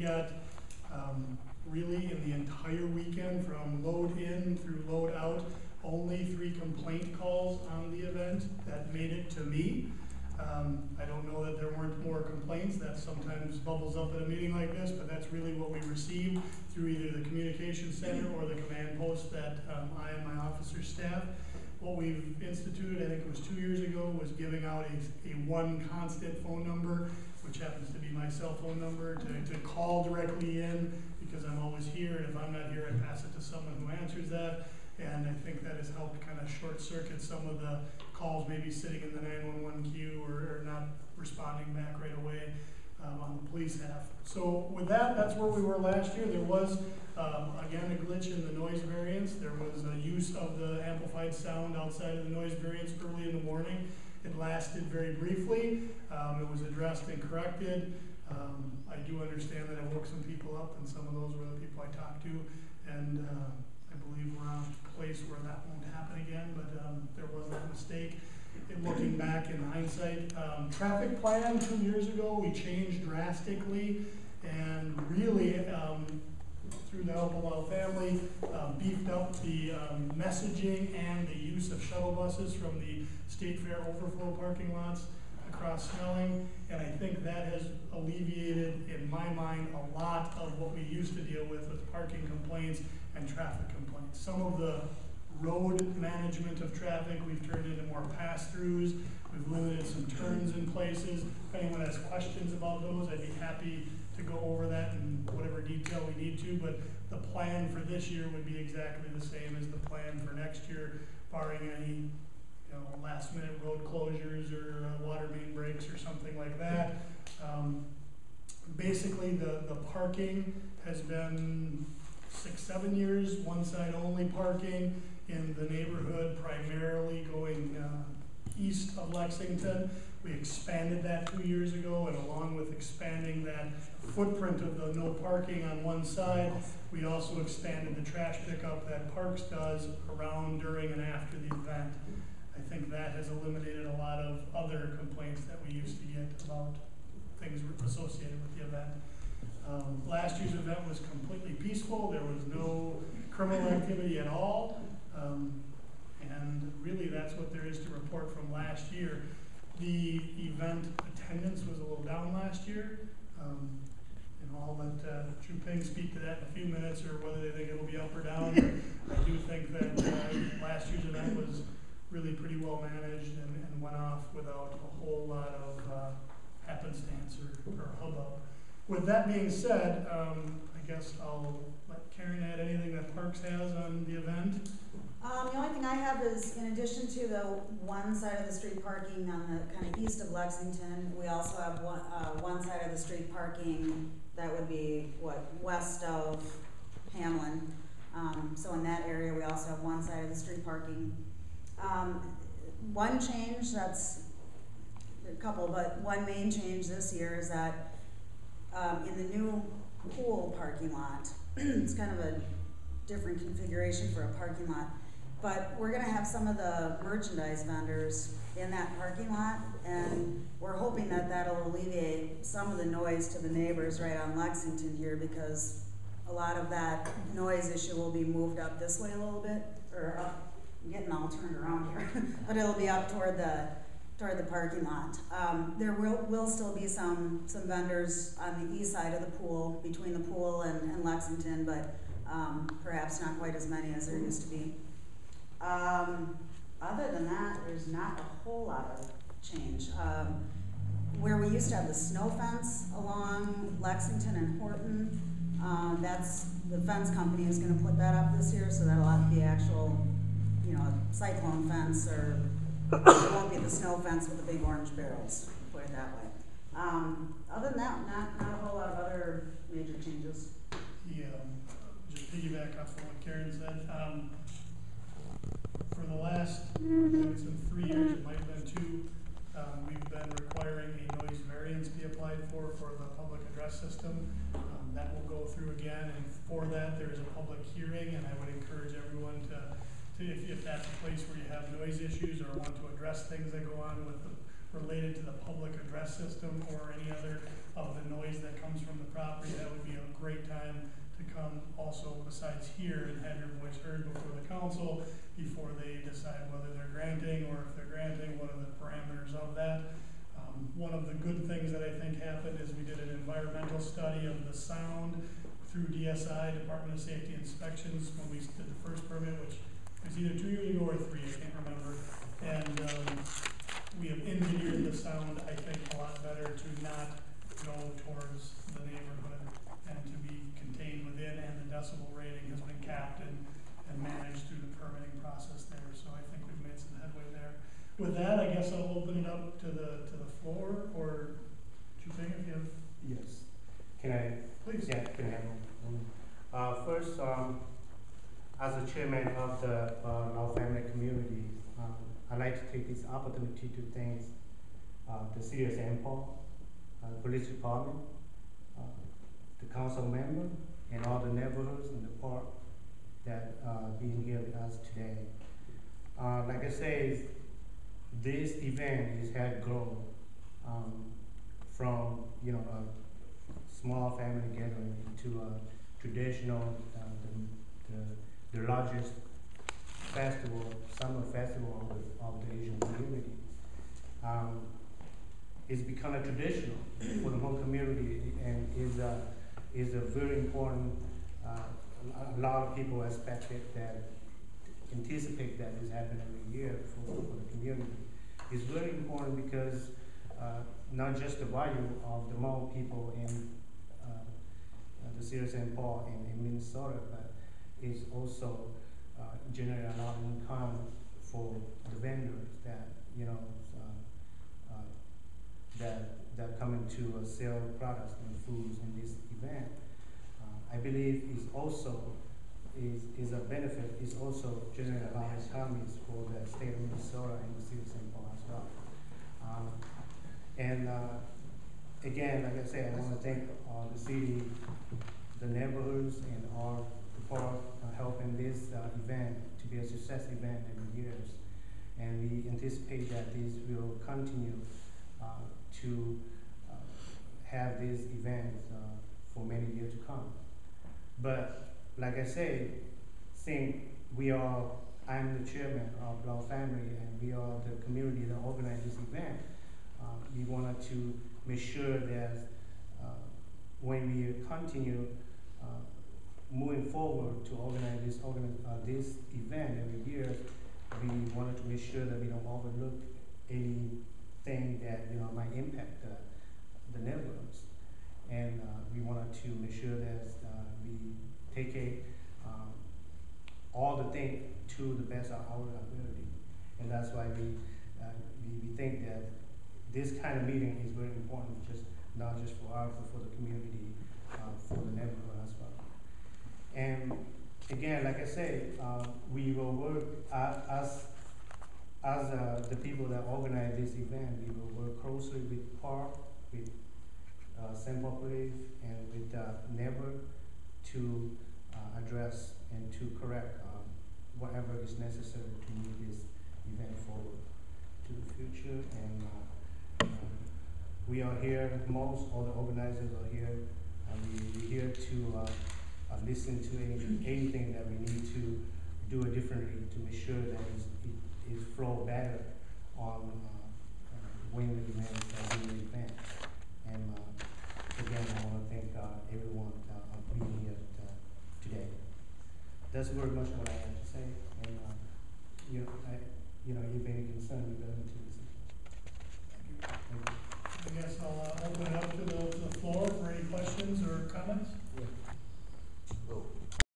got really in the entire weekend from load in through load out, only 3 complaint calls on the event that made it to me. I don't know that there weren't more complaints. That sometimes bubbles up at a meeting like this, but that's really what we received through either the communication center or the command post that I and my officer staff. What we've instituted, I think it was 2 years ago, was giving out a one constant phone number, which happens to be my cell phone number, to call directly in, because I'm always here, and if I'm not here, I pass it to someone who answers that. And I think that has helped kind of short circuit some of the calls maybe sitting in the 911 queue or not responding back right away on the police half. So with that, that's where we were last year. There was, again, a glitch in the noise variance. There was a use of the amplified sound outside of the noise variance early in the morning. It lasted very briefly. It was addressed and corrected. I do understand that I woke some people up, and some of those were the people I talked to, and I believe we're on a place where that won't happen again, but there was that mistake. And looking back in hindsight, traffic plan 2 years ago, we changed drastically, and really, through the help of our family, beefed up the messaging and the use of shuttle buses from the State Fair overflow parking lots across Snelling, and I think that has alleviated, in my mind, a lot of what we used to deal with parking complaints and traffic complaints. Some of the road management of traffic we've turned into more pass-throughs. We've limited some turns in places. If anyone has questions about those, I'd be happy to go over that in whatever detail we need to, but the plan for this year would be exactly the same as the plan for next year, barring any last-minute road closures or water main breaks or something like that. Basically, the parking has been 6-7 years, one side only parking in the neighborhood, primarily going east of Lexington. We expanded that 2 years ago, and along with expanding that footprint of the no parking on one side, we also expanded the trash pickup that Parks does around, during, and after the event. I think that has eliminated a lot of other complaints that we used to get about things associated with the event. Last year's event was completely peaceful. There was no criminal activity at all. And really that's what there is to report from last year. The event attendance was a little down last year. And I'll let Chu Ping speak to that in a few minutes, or whether they think it'll be up or down. I do think that last year's event was really pretty well managed and went off without a whole lot of happenstance or hubbub. With that being said, I guess I'll let Karen add anything that Parks has on the event. The only thing I have is, in addition to the one side of the street parking on the kind of east of Lexington, we also have one side of the street parking that would be west of Hamlin. So in that area, we also have one side of the street parking. One change, that's a couple, but one main change this year is that in the new pool parking lot, it's kind of a different configuration for a parking lot, but we're going to have some of the merchandise vendors in that parking lot, and we're hoping that that'll alleviate some of the noise to the neighbors right on Lexington here, because a lot of that noise issue will be moved up this way a little bit, or up. I'm getting all turned around here, but it'll be up toward the parking lot. There will still be some vendors on the east side of the pool, between the pool and Lexington, but perhaps not quite as many as there used to be. Other than that, there's not a whole lot of change. Where we used to have the snow fence along Lexington and Horton, that's the fence company is going to put that up this year, so that'll have to be actual, cyclone fence, or it won't be the snow fence with the big orange barrels, put it that way. Other than that, not a whole lot of other major changes. Just piggyback off of what Karen said. For the last, it's been 3 years, it might have been 2, we've been requiring a noise variance be applied for the public address system. That will go through again, and for that there is a public hearing, and I would encourage everyone to if that's a place where you have noise issues or want to address things that go on with related to the public address system or any other of the noise that comes from the property, that would be a also, besides here, and have your voice heard before the council, before they decide whether they're granting, or if they're granting, what are the parameters of that. One of the good things that I think happened is we did an environmental study of the sound through DSI, Department of Safety Inspections, when we did the first permit, which was either 2 years ago or 3, I can't remember. And we have engineered the sound, I think, a lot better to not go towards the neighborhood and to be contained within, and the decibel rating has been capped and managed through the permitting process there. So I think we've made some headway there. With that, I guess I'll open it up to the floor, or what you think, if you have. Yes. Can I? Please. Yeah, can I? First, as the chairman of the Lao family community, I'd like to take this opportunity to thank the city of St. Paul, police department, the council member, and all the neighborhoods in the park that being here with us today. Like I say, this event is had grown from a small family gathering to a traditional, the largest festival, summer festival of the Asian community. It's become a traditional for the whole community, and is a very important. A lot of people expect it, that anticipate that this happen every year for the community. It's very important because not just the value of the Hmong people in the city of St. Paul and in Minnesota, but it's also generate a lot of income for the vendors that that coming to sell products and foods in this event. I believe is also is a benefit. Is also generate a lot of economies for the state of Minnesota and the city of St. Paul as well. Again, like I said, I want to thank the city, the neighborhoods, and all the park helping this event to be a success event every years. And we anticipate that this will continue to have these events for many years to come. But like I say, I'm the chairman of Lao family, and we are the community that organized this event. We wanted to make sure that when we continue moving forward to organize this event every year, we wanted to make sure that we don't overlook anything that might impact the neighborhoods, and we wanted to make sure that we take all the things to the best of our ability, and that's why we think that this kind of meeting is very important, not just for us, but for the community, for the neighborhood as well. And again, like I said, we will work as the people that organize this event. We will work closely with park, with St. Paul Police, and with neighbor to address and to correct whatever is necessary to move this event forward to the future. And we are here, all the organizers are here, and we're here to listen to anything that we need to do it differently to make sure that it flow better on when the event is doing the event. And again, I want to thank everyone for being here today. That's very much what I have to say. And if any concern, we're going to